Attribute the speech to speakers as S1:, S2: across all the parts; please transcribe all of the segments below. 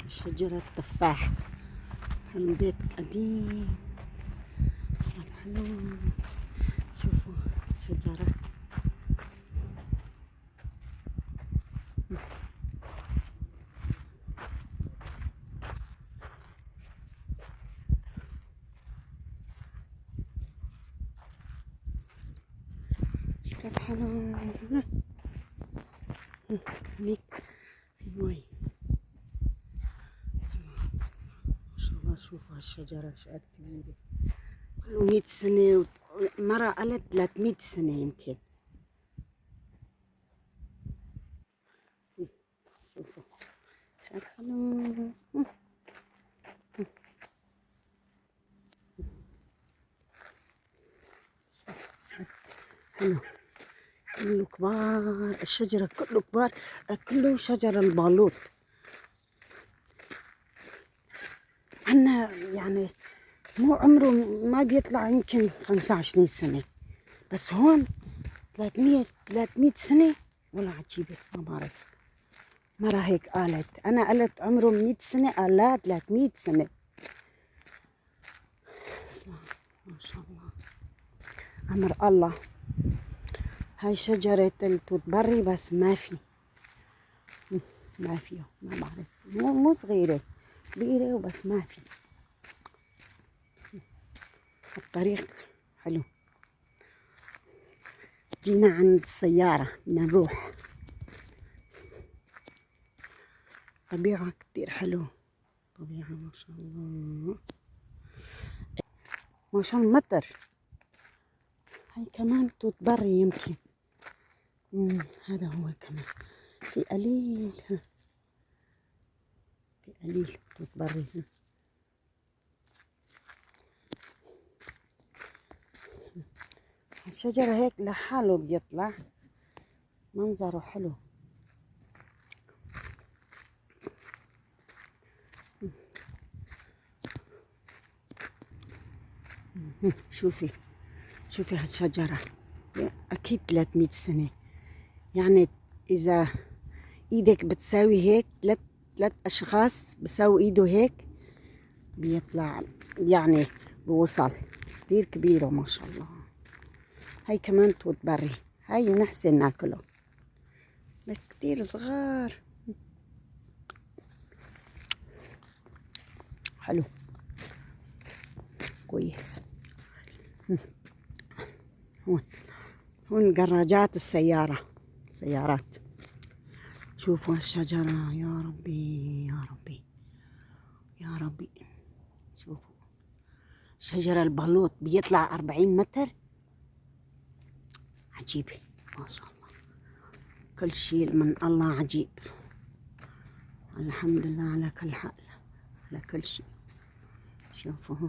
S1: شجرة تفاح. البيت قديم حلو. شوفوا شجرة شكل حلو. هنيك في مي. ما شاء الله شوفوا هالشجرة شقد كبيرة، كله 100 سنة. مرة قالت 300 سنة يمكن. شوفوا شقد حلو. حلو كله كبار، الشجرة كله كبار، كله شجر البالوت. عنا يعني مو عمره ما بيطلع يمكن 25 سنة، بس هون 300 سنة. والله عجيبة ما بعرف. مرة هيك قالت، أنا قلت عمره 100 سنة، قال لا 300 سنة. ما شاء الله أمر الله. هاي شجرة التوت بري بس ما فيه، ما بعرف. مو صغيرة، كبيرة وبس ما في. الطريق حلو. جينا عند السيارة بدنا نروح. طبيعة كتير حلو، طبيعة ما شاء الله، ما شاء الله مطر. هاي كمان توت بري يمكن. هذا هو كمان في قليل. في قليل توت بري. الشجرة هيك لحاله بيطلع، منظره حلو. شوفي هالشجرة أكيد 300 سنة. يعني إذا إيدك بتساوي هيك، ثلاث أشخاص بساوي إيده هيك بيطلع، يعني بوصل. كتير كبيرة ما شاء الله. هاي كمان توت بري، هاي نحسن ناكله بس كتير صغار. حلو كويس. هون جراجات السيارة، سيارات. شوفوا هالشجرة، يا ربي يا ربي يا ربي. شوفوا شجرة البالوت بيطلع 40 متر. عجيبة ما شاء الله. كل شيء من الله عجيب. الحمد لله على كل حال، على كل شيء. شوفوا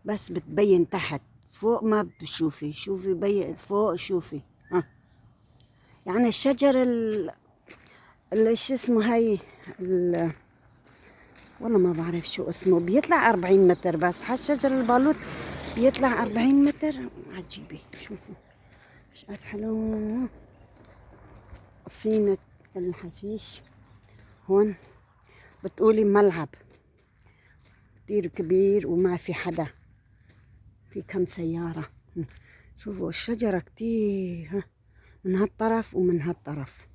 S1: بس بتبين تحت، فوق ما بتشوفي. شوفي بين فوق، شوفي يعني الشجر اللي شو اسمه هاي والله ما بعرف شو اسمه، بيطلع 40 متر بس. هالشجر البالوت بيطلع 40 متر. عجيبة. شوفوا ايش قد حلو. صينة الحشيش هون بتقولي ملعب كتير كبير وما في حدا، في كم سيارة. شوفوا الشجرة كتير، من هالطرف ومن هالطرف.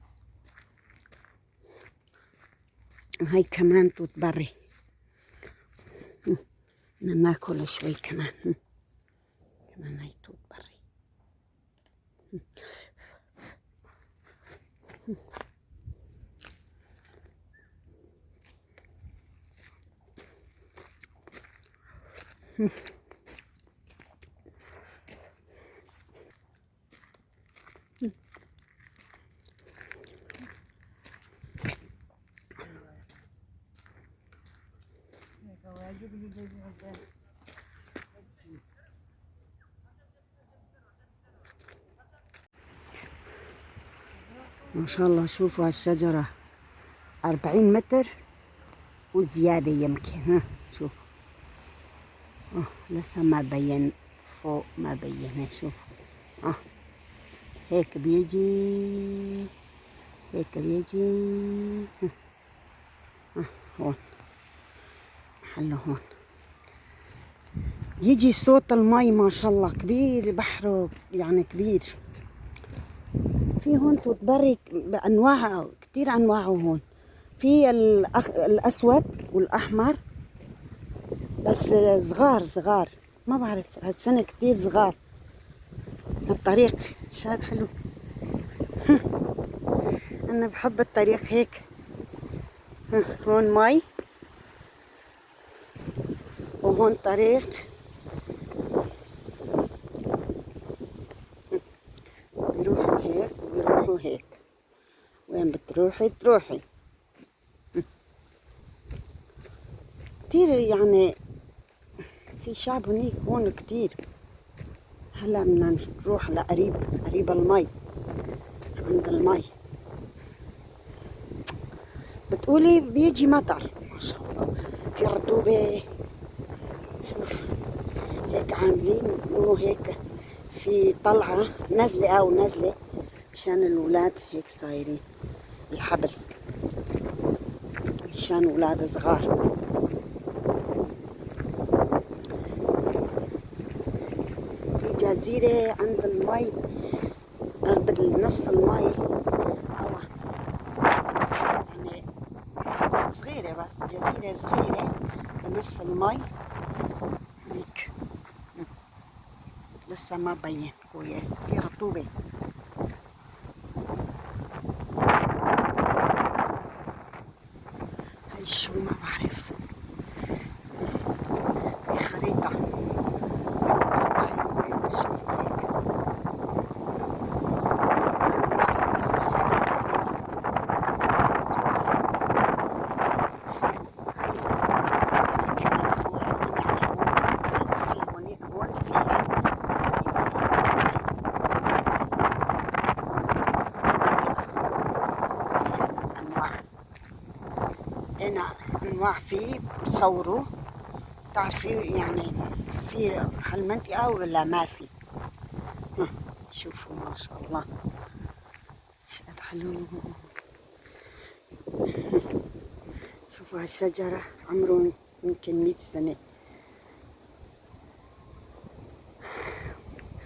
S1: هاي كمان توت بري، بدنا ناكل شوي كمان. كمان هاي توت بري. ما شاء الله شوفوا هالشجرة 40 متر وزيادة يمكن. شوفوا لسه ما بين فوق، ما بين. شوفوا هيك بيجي، هيك بيجي. هون محله هون. يجي صوت المي ما شاء الله كبير، بحره يعني كبير. في هون توت بري بأنواعها كتير، أنواعه هون. في الأسود والأحمر، بس صغار صغار، ما بعرف هالسنة كتير صغار. الطريق شاد حلو. أنا بحب الطريق هيك. هون مي وهون طريق. بيروحوا هيك وبيروحوا هيك. وين بتروحي تروحي. كتير يعني في شعب هنيك هون كتير. هلا بدنا نروح لقريب، قريب المي، عند المي. بتقولي بيجي مطر ما شاء الله، في رطوبة. شوف هيك عاملين انه هيك في طلعة نزلة او نزلة مشان الولاد، هيك صايرين الحبل مشان ولاد صغار. في جزيرة عند المي، بنص المي، هوا يعني صغيرة، بس جزيرة صغيرة بنص المي هيك. لسه ما بين كويس، في رطوبة. هاي شو ما بعرف، هاي خريطة بتطلعي وين بتشوفي هيك. المي بس هيك كمان صور يعني هون المحل هون في أنواع، هنا أنواع فيه بصوروا. تعرفي يعني في هالمنطقة ولا ما في. شوفوا ما شاء الله شقد حلو. شوفوا هالشجرة عمره يمكن 100 سنة،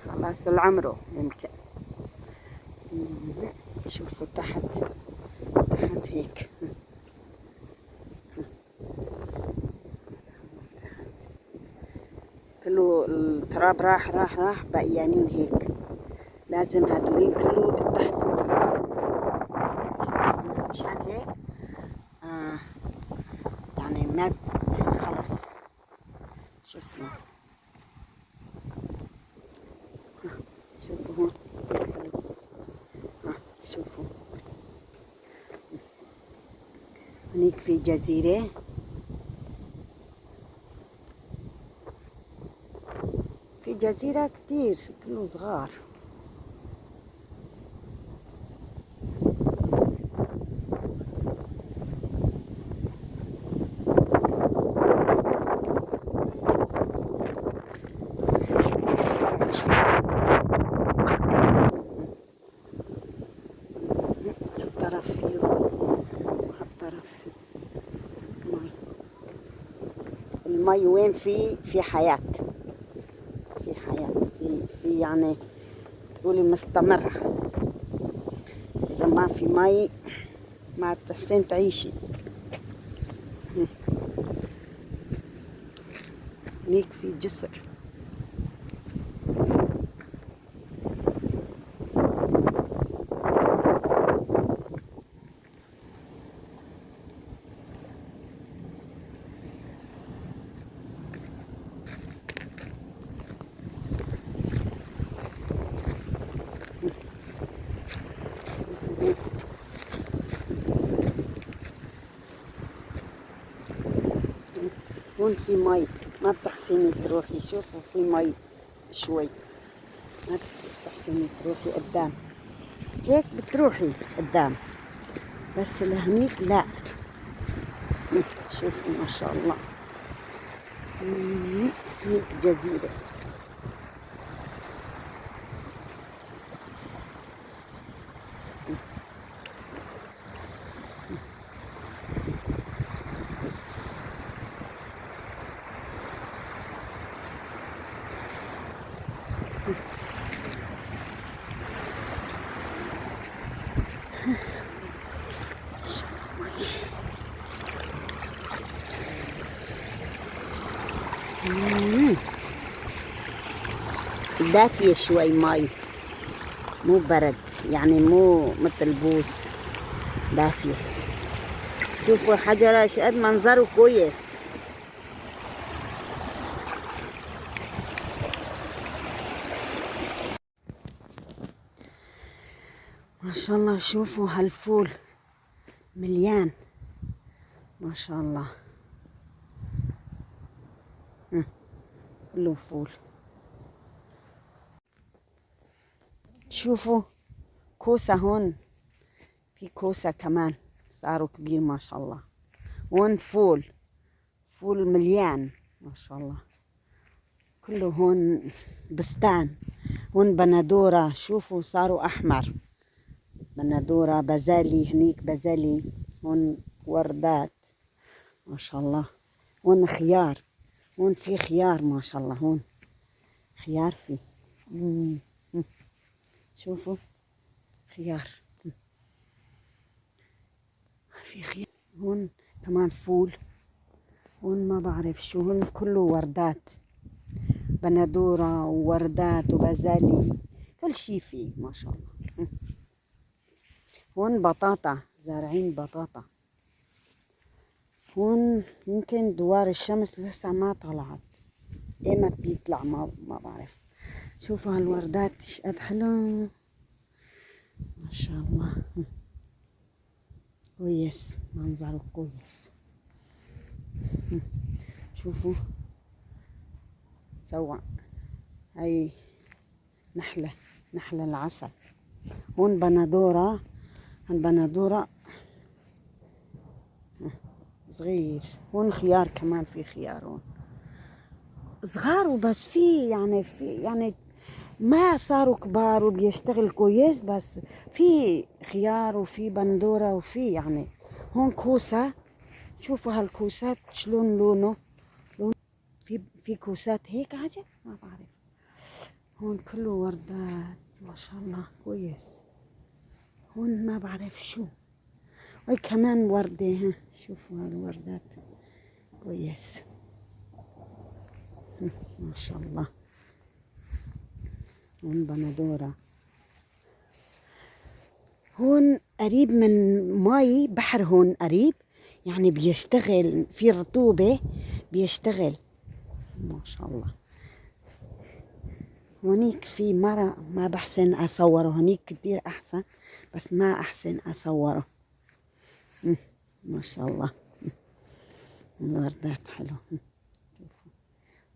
S1: خلاص العمره يمكن. شوفوا تحت، تحت هيك. كله التراب راح راح راح، بقيانين هيك. لازم هدولين كله بالتحت التراب. مشان هيك يعني ما خلص شو اسمه. شوفوا هون حلو. شوفوا هنيك في جزيرة، في جزيرة كتير كله صغار. هالطرف فيه وهالطرف فيه مي. المي وين في حياة، في حياة، في يعني تقولي مستمرة. إذا ما في مي ما بتحسن تعيشي. هنيك في جسر. هون في مي ما بتحسني تروحي. شوفوا في مي شوي، ما بتحسني تروحي قدام. هيك بتروحي قدام، بس لهنيك لا. شوفوا ما شاء الله. هيك جزيرة. مم. دافية شوي مي، مو برد، يعني مو مثل بوس، دافية. شوفوا حجرة شقد منظره كويس. ما شاء الله. شوفوا هالفول مليان ما شاء الله. كله فول. شوفوا كوسة هون، في كوسة كمان صاروا كبير ما شاء الله. هون فول، فول مليان ما شاء الله. كله هون بستان. هون بندورة، شوفوا صاروا أحمر. بندورة، بزالي هنيك، بزالي هون، وردات ما شاء الله. هون خيار، هون في خيار ما شاء الله. هون خيار فيه. شوفوا خيار، في خيار. هون كمان فول. هون ما بعرف شو، هون كله وردات، بندورة ووردات وبازالي، كل شي فيه ما شاء الله. هون بطاطا، زارعين بطاطا. هون يمكن دوار الشمس لسه ما طلعت، ايمت بيطلع ما بعرف. شوفوا هالوردات شقد حلو ما شاء الله. كويس، منظره كويس. شوفوا سوا، هاي نحلة، نحلة العسل. هون بندورة، البندورة صغير. هون خيار كمان، في خيار هون صغار وبس. في يعني ما صاروا كبار وبيشتغل كويس، بس في خيار وفي بندورة وفي يعني. هون كوسة، شوفوا هالكوسات شلون لونه. في كوسات هيك عجب ما بعرف. هون كله وردات ما شاء الله كويس. هون ما بعرف شو، وهي كمان وردة. ها شوفوا هالوردات كويس ما شاء الله. هون بندورة. هون قريب من مي بحر، هون قريب يعني بيشتغل في رطوبة، بيشتغل ما شاء الله. هونيك في مرة ما بحسن أصوره، هونيك كتير أحسن بس ما أحسن أصوره. ما شاء الله. الوردات حلو،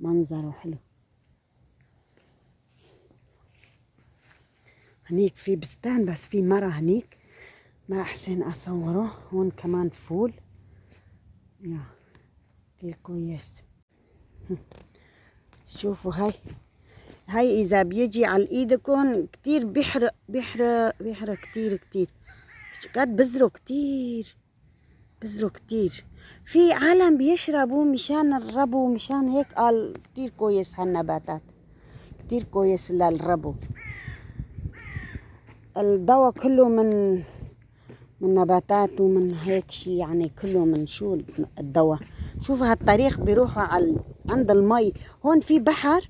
S1: منظره حلو. هنيك في بستان بس في مرة هنيك ما أحسن أصوره. هون كمان فول، يا كتير كويس. شوفوا هاي إذا بيجي على إيدكم كتير بيحرق كتير. قد بذروا كتير. في عالم بيشربوا مشان الربو، مشان هيك قال كتير كويس هالنباتات، كتير كويس للربو. الدواء كله من نباتات ومن هيك شي، يعني كله من شو الدواء. شوفوا هالطريق بيروحوا عند المي. هون في بحر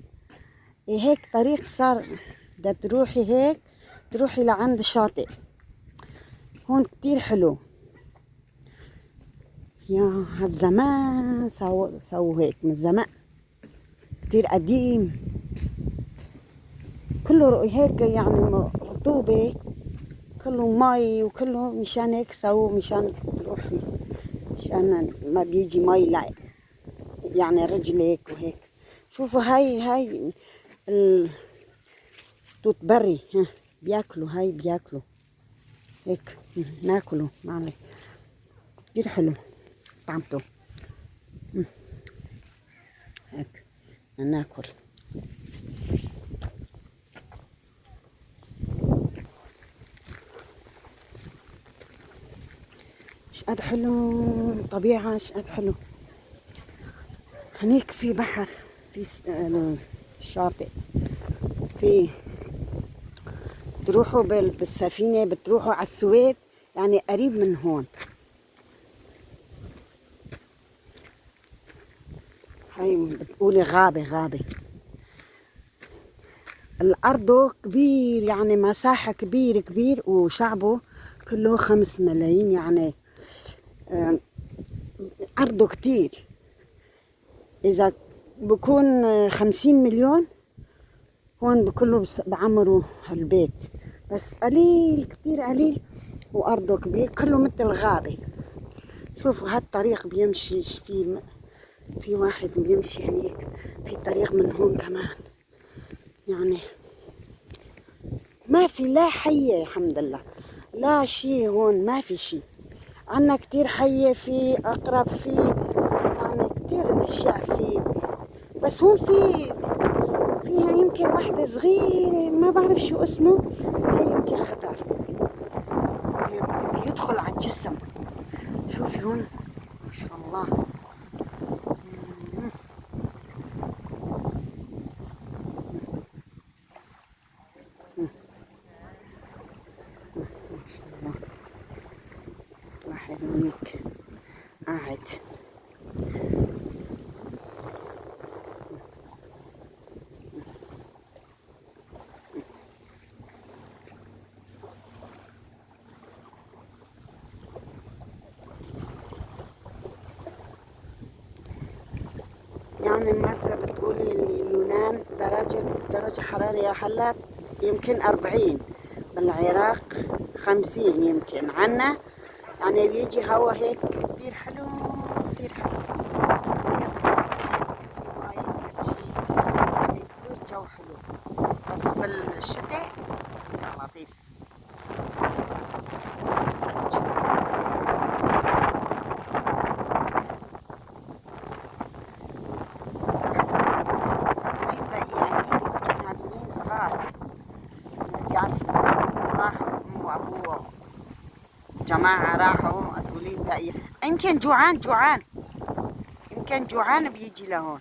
S1: هيك طريق صار، بدها تروحي هيك، تروحي لعند الشاطئ. هون كتير حلو. يا هالزمان سووا هيك من زمان، كتير قديم. كله هيك يعني رطوبة، كله مي وكله، مشان هيك سووا، مشان تروحي، مشان ما بيجي مي لا يعني رجلك وهيك. شوفوا هاي التوت بري، بياكلوا، هاي بياكلوا هيك، ناكلوا معنا. كتير حلو طعمته. هيك ناكل. شقد حلو طبيعة، شقد حلو. هنيك في بحر، في الشاطئ، في تروحوا بالسفينة، بتروحوا على السويد، يعني قريب من هون. هاي بتقولي غابة غابة. الأرض كبير، يعني مساحة كبير كبير، وشعبه كله 5 ملايين، يعني أرضه كتير. إذا بكون 50 مليون هون بكله بعمروا هالبيت، بس قليل كتير قليل، وأرضه كبير كله مثل غابة. شوفوا هالطريق بيمشي في واحد بيمشي هنيك، في طريق من هون كمان، يعني ما في لا حية الحمد لله، لا شي هون، ما في شي. عنا كتير حية، في أقرب، في يعني كتير أشياء في، بس هون فيها يمكن واحدة صغيرة ما بعرف شو اسمه، هي يمكن خطر، بيدخل على الجسم. شوفي هون ما شاء الله. ما شاء الله، واحد هونيك قاعد. يعني مثلا بتقولي اليونان درجة حرارية هلا يمكن 40، بالعراق 50 يمكن. عنا يعني بيجي هوا هيك كتير حلو، كتير حلو، كتير جو حلو، بس بالشتاء لطيف. يعني يمكن هادولين صغار بيعرفوا، راحوا أم وأبوه، جماعة راحوا هدولين باقيين. إن كان جوعان يمكن جوعان بيجي لهون.